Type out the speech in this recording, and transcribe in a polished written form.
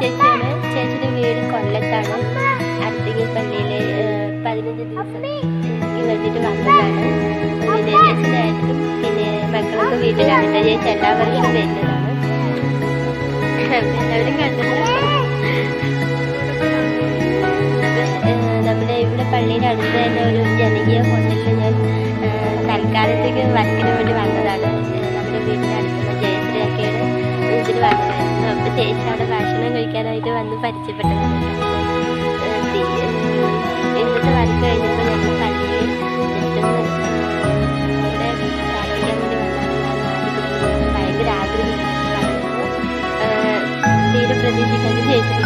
ചേച്ചിയാണ്. ചേച്ചിയുടെ വീട് കൊല്ലത്താണ്. അടുത്തേക്ക് പള്ളിയിൽ 15 ദിവസം വേണ്ടിയിട്ട് വന്നതാണ്. പിന്നെ ചേച്ചിയുടെ ഏട്ടനും പിന്നെ മക്കളൊക്കെ വീട്ടിലാണ്. ചേച്ചി എല്ലാ വർഷവും വരുന്നതാണ്. എല്ലാവരും കണ്ടത് നമ്മുടെ ഇവിടെ പള്ളിയുടെ അടുത്ത് തന്നെ ഒരു ജനകീയ ഹോട്ടലിൽ ഞാൻ തൽക്കാലത്തേക്ക് വർക്കിന് വേണ്ടി വന്നതാണ്. നമ്മുടെ വീടിൻ്റെ അടുത്തുള്ള ജയശ്രീയൊക്കെയാണ് ഇതിൽ വന്നതായിരുന്നു. അപ്പോൾ ചേച്ചി അവിടെ ഭക്ഷണം കഴിക്കാനായിട്ട് വന്ന് പരിചയപ്പെട്ടതാണ്. ഇന്നത്തെ വർക്ക് കഴിഞ്ഞപ്പോൾ ഞങ്ങൾ പള്ളിയിൽ ജസ്റ്റ് ഇവിടെ പ്രാർത്ഥിക്കാൻ വേണ്ടി വന്നതാണ്. ഭയങ്കര ആഗ്രഹം തീരെ പ്രതീക്ഷിക്കാതെ ചേച്ചി